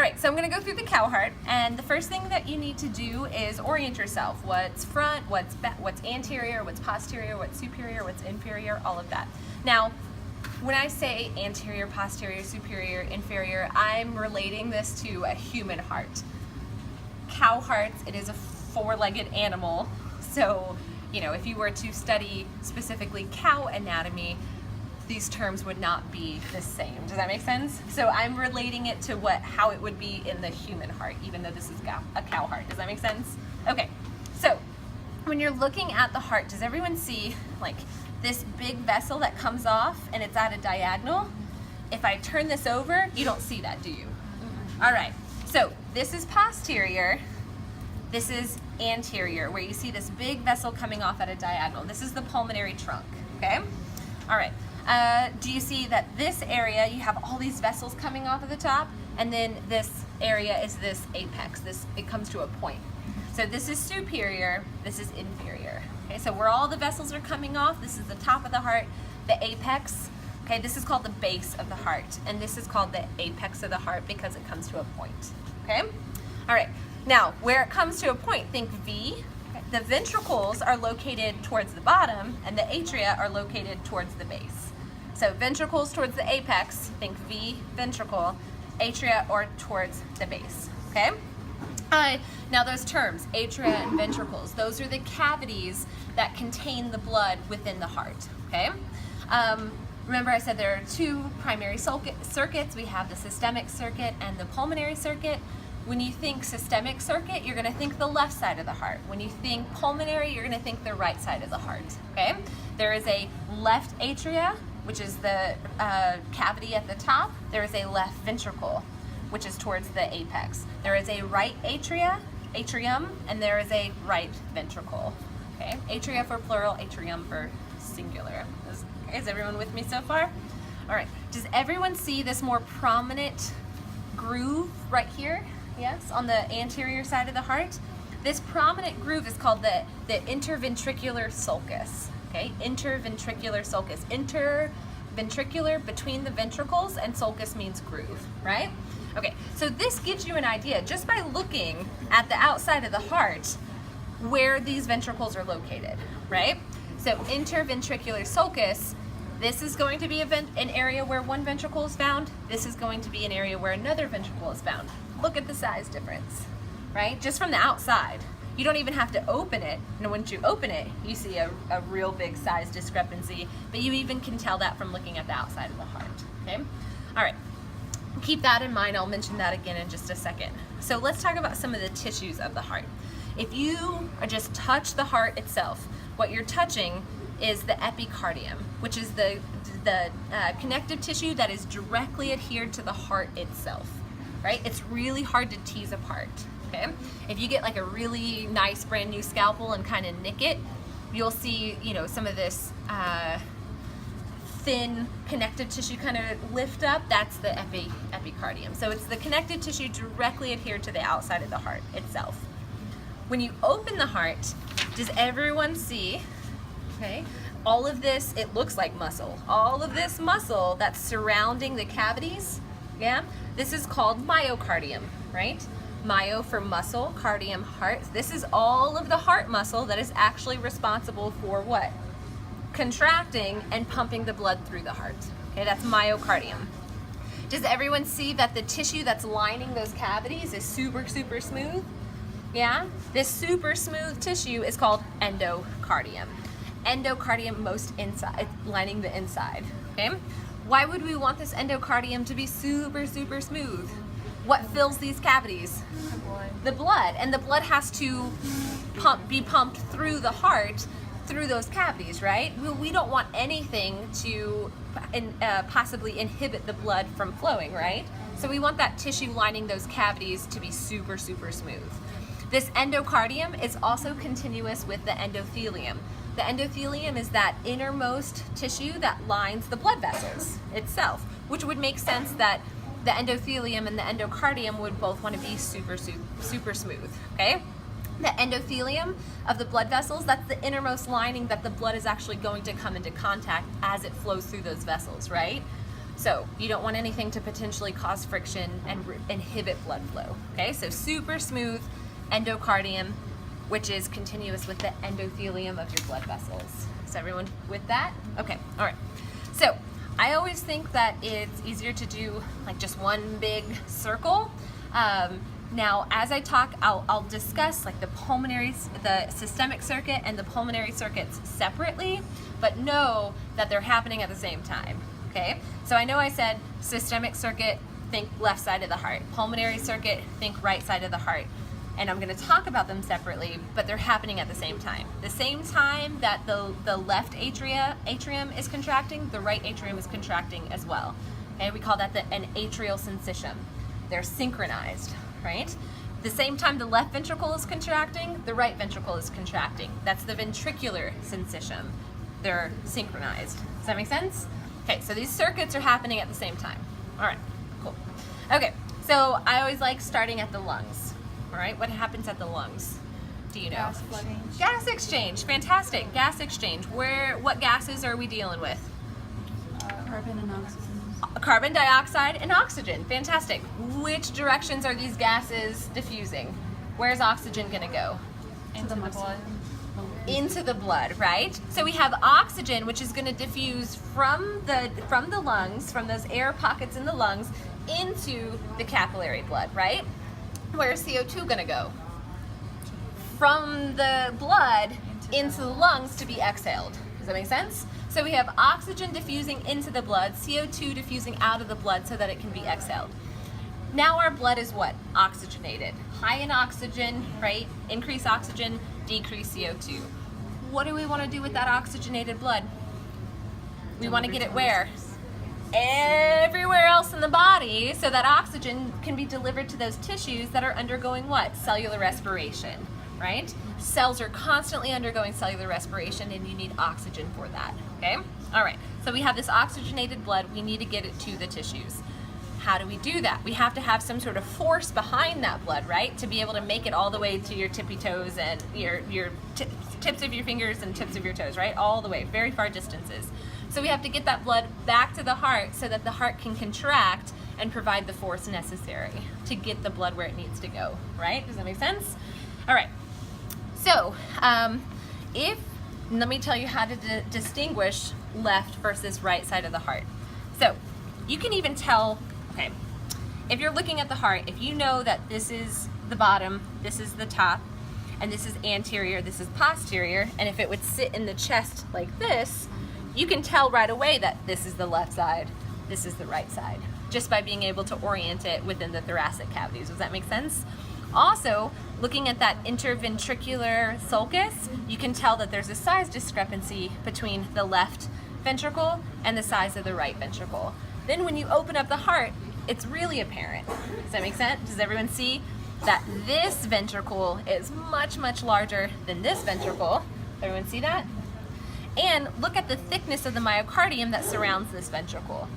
All right, so I'm gonna go through the cow heart, and the first thing that you need to do is orient yourself. What's front, what's anterior, what's posterior, what's superior, what's inferior, all of that. Now, when I say anterior, posterior, superior, inferior, I'm relating this to a human heart. Cow hearts, it is a four-legged animal, so if you were to study specifically cow anatomy, these terms would not be the same. Does that make sense? So I'm relating it to how it would be in the human heart, even though this is a cow heart. Does that make sense? Okay, so when you're looking at the heart, does everyone see like this big vessel that comes off and it's at a diagonal? If I turn this over, you don't see that, do you? All right, so this is posterior, this is anterior, where you see this big vessel coming off at a diagonal. This is the pulmonary trunk, okay? All right. Do you see that this area, you have all these vessels coming off of the top, and then this area is this apex. It comes to a point. So this is superior, this is inferior. Okay, so where all the vessels are coming off, this is the top of the heart, the apex. Okay, this is called the base of the heart, and this is called the apex of the heart because it comes to a point. Okay? All right. Now, where it comes to a point, think V. The ventricles are located towards the bottom, and the atria are located towards the base. So ventricles towards the apex, think V, ventricle, atria or towards the base, okay? Now those terms, atria and ventricles, those are the cavities that contain the blood within the heart, okay? Remember I said there are two primary circuits. We have the systemic circuit and the pulmonary circuit. When you think systemic circuit, you're gonna think the left side of the heart. When you think pulmonary, you're gonna think the right side of the heart, okay? There is a left atria, which is the cavity at the top. There is a left ventricle, which is towards the apex. There is a right atrium, and there is a right ventricle, okay? Atria for plural, atrium for singular. Is everyone with me so far? All right, does everyone see this more prominent groove right here? Yes, on the anterior side of the heart. This prominent groove is called the interventricular sulcus. Okay, interventricular sulcus. Interventricular between the ventricles, and sulcus means groove, right? Okay, so this gives you an idea just by looking at the outside of the heart where these ventricles are located, right? So interventricular sulcus, this is going to be an area where one ventricle is found. This is going to be an area where another ventricle is found. Look at the size difference, right? Just from the outside. You don't even have to open it, and once you open it, you see a real big size discrepancy, but you even can tell that from looking at the outside of the heart, okay? All right, keep that in mind. I'll mention that again in just a second. So let's talk about some of the tissues of the heart. If you just touch the heart itself, what you're touching is the epicardium, which is the connective tissue that is directly adhered to the heart itself, right? It's really hard to tease apart. Okay? If you get like a really nice brand new scalpel and kind of nick it, you'll see, some of this thin connective tissue kind of lift up. That's the epicardium. So it's the connective tissue directly adhered to the outside of the heart itself. When you open the heart, does everyone see, okay, all of this, it looks like muscle. All of this muscle that's surrounding the cavities, yeah? This is called myocardium, right? Myo for muscle, cardium, heart. This is all of the heart muscle that is actually responsible for what? Contracting and pumping the blood through the heart. Okay, that's myocardium. Does everyone see that the tissue that's lining those cavities is super, super smooth? Yeah? This super smooth tissue is called endocardium. Endocardium most inside, lining the inside. Okay? Why would we want this endocardium to be super, super smooth? What fills these cavities? The blood. And the blood has to be pumped through the heart, through those cavities, right? We don't want anything to possibly inhibit the blood from flowing, right? So we want that tissue lining those cavities to be super, super smooth. This endocardium is also continuous with the endothelium. The endothelium is that innermost tissue that lines the blood vessels itself, which would make sense that the endothelium and the endocardium would both want to be super, super smooth, okay? The endothelium of the blood vessels, that's the innermost lining that the blood is actually going to come into contact as it flows through those vessels, right? So you don't want anything to potentially cause friction and inhibit blood flow. Okay, so super smooth endocardium, which is continuous with the endothelium of your blood vessels. Is everyone with that? Okay, all right. So I always think that it's easier to do like just one big circle. Now, as I talk, I'll discuss like the systemic circuit and the pulmonary circuits separately, but know that they're happening at the same time, okay? So I know I said systemic circuit, think left side of the heart. Pulmonary circuit, think right side of the heart. And I'm gonna talk about them separately, but they're happening at the same time. The same time that the left atrium is contracting, the right atrium is contracting as well. Okay, we call that an atrial syncytium. They're synchronized, right? The same time the left ventricle is contracting, the right ventricle is contracting. That's the ventricular syncytium. They're synchronized. Does that make sense? Okay, so these circuits are happening at the same time. All right, cool. Okay, so I always like starting at the lungs. All right, what happens at the lungs? Do you know? Gas exchange. Gas exchange, fantastic. Gas exchange. What gases are we dealing with? Carbon and oxygen. Carbon dioxide and oxygen, fantastic. Which directions are these gases diffusing? Where's oxygen gonna go? Into the blood. Into the blood, right? So we have oxygen, which is gonna diffuse from the lungs, from those air pockets in the lungs, into the capillary blood, right? Where's CO2 gonna go? From the blood into the lungs to be exhaled. Does that make sense? So we have oxygen diffusing into the blood, CO2 diffusing out of the blood so that it can be exhaled. Now our blood is what? Oxygenated. High in oxygen, right? Increase oxygen, decrease CO2. What do we want to do with that oxygenated blood? We want to get it where? Everywhere else in the body so that oxygen can be delivered to those tissues that are undergoing what? Cellular respiration, right? Cells are constantly undergoing cellular respiration and you need oxygen for that, okay? All right, so we have this oxygenated blood, we need to get it to the tissues. How do we do that? We have to have some sort of force behind that blood, right? To be able to make it all the way to your tippy toes and your tips of your fingers and tips of your toes, right? All the way, very far distances. So we have to get that blood back to the heart so that the heart can contract and provide the force necessary to get the blood where it needs to go, right? Does that make sense? All right. So, let me tell you how to distinguish left versus right side of the heart. So, you can even tell, okay, if you're looking at the heart, if you know that this is the bottom, this is the top, and this is anterior, this is posterior, and if it would sit in the chest like this, you can tell right away that this is the left side, this is the right side, just by being able to orient it within the thoracic cavities. Does that make sense? Also, looking at that interventricular sulcus, you can tell that there's a size discrepancy between the left ventricle and the size of the right ventricle. Then when you open up the heart, it's really apparent. Does that make sense? Does everyone see that this ventricle is much, much larger than this ventricle? Everyone see that? And look at the thickness of the myocardium that surrounds this ventricle.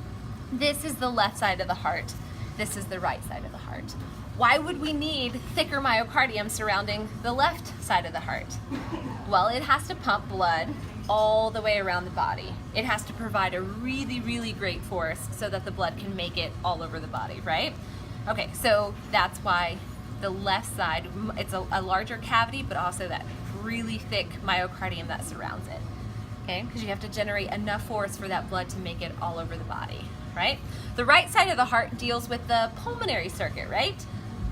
This is the left side of the heart. This is the right side of the heart. Why would we need thicker myocardium surrounding the left side of the heart? Well, it has to pump blood all the way around the body. It has to provide a really, really great force so that the blood can make it all over the body, right? Okay, so that's why the left side, it's a larger cavity, but also that really thick myocardium that surrounds it, okay? Because you have to generate enough force for that blood to make it all over the body, right? The right side of the heart deals with the pulmonary circuit, right?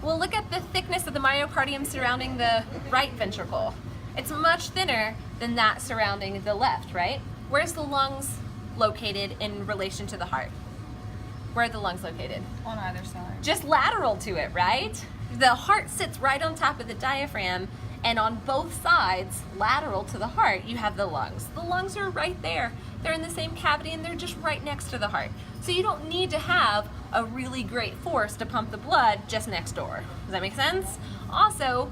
Well, look at the thickness of the myocardium surrounding the right ventricle. It's much thinner than that surrounding the left, right? Where's the lungs located in relation to the heart? Where are the lungs located? On either side. Just lateral to it, right? The heart sits right on top of the diaphragm, and on both sides, lateral to the heart, you have the lungs. The lungs are right there. They're in the same cavity and they're just right next to the heart. So you don't need to have a really great force to pump the blood just next door. Does that make sense? Also,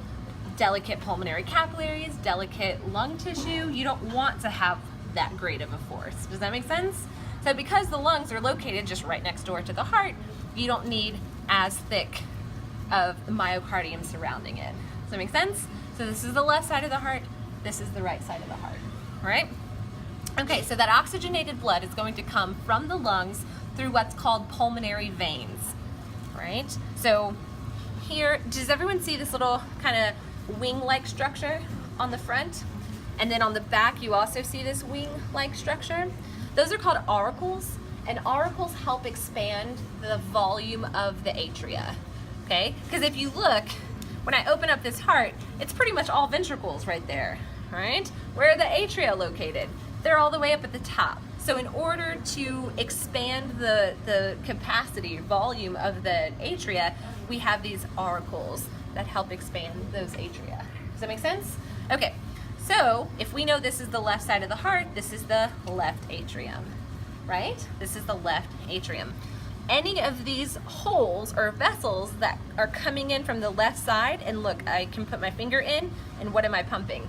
delicate pulmonary capillaries, delicate lung tissue, you don't want to have that great of a force. Does that make sense? So because the lungs are located just right next door to the heart, you don't need as thick of myocardium surrounding it. Does that make sense? So this is the left side of the heart, this is the right side of the heart, all right? Okay, so that oxygenated blood is going to come from the lungs through what's called pulmonary veins, right? So here, does everyone see this little kind of wing-like structure on the front? And then on the back, you also see this wing-like structure. Those are called auricles, and auricles help expand the volume of the atria, okay? Because if you look, when I open up this heart, it's pretty much all ventricles right there, right? Where are the atria located? They're all the way up at the top. So in order to expand the capacity, volume of the atria, we have these auricles that help expand those atria. Does that make sense? Okay, so if we know this is the left side of the heart, this is the left atrium, right? This is the left atrium. Any of these holes or vessels that are coming in from the left side, and look, I can put my finger in, and what am I pumping?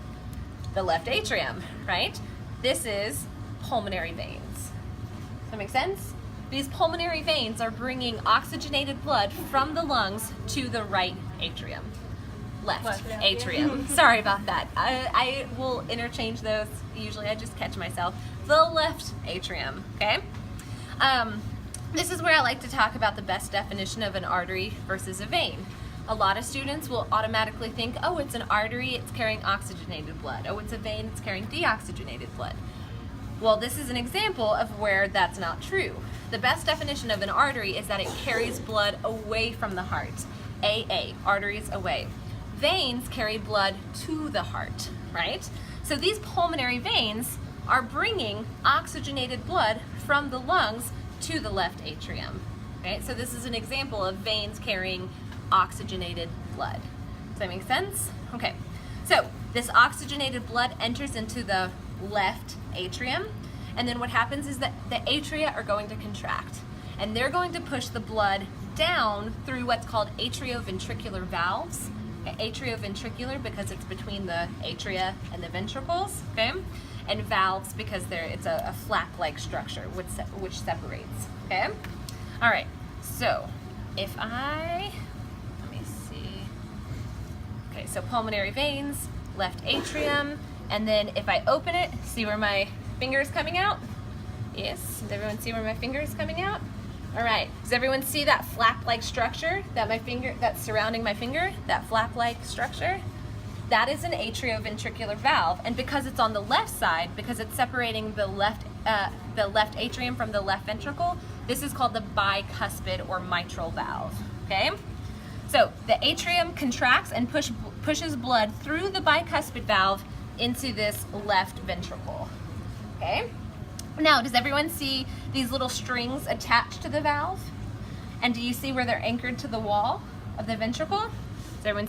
The left atrium, right? This is pulmonary veins. Does that make sense? These pulmonary veins are bringing oxygenated blood from the lungs to the right atrium. Left atrium. Sorry about that. I will interchange those. Usually I just catch myself. The left atrium, okay? This is where I like to talk about the best definition of an artery versus a vein. A lot of students will automatically think, oh, it's an artery, it's carrying oxygenated blood. Oh, it's a vein, it's carrying deoxygenated blood. Well, this is an example of where that's not true. The best definition of an artery is that it carries blood away from the heart. AA, arteries away. Veins carry blood to the heart, right? So these pulmonary veins are bringing oxygenated blood from the lungs to the left atrium, right? So this is an example of veins carrying oxygenated blood. Does that make sense? Okay, so this oxygenated blood enters into the left atrium, and then what happens is that the atria are going to contract, and they're going to push the blood down through what's called atrioventricular valves. Okay, atrioventricular because it's between the atria and the ventricles, okay? And valves because it's a flap-like structure which separates, okay? All right, so if let me see. Okay, so pulmonary veins, left atrium, and then if I open it, see where my finger is coming out? Yes, does everyone see where my finger is coming out? All right, does everyone see that flap-like structure that's surrounding my finger, that flap-like structure? That is an atrioventricular valve, and because it's on the left side, because it's separating the left atrium from the left ventricle, this is called the bicuspid or mitral valve, okay? So the atrium contracts and pushes blood through the bicuspid valve into this left ventricle, okay? Now, does everyone see these little strings attached to the valve? And do you see where they're anchored to the wall of the ventricle? Does everyone see?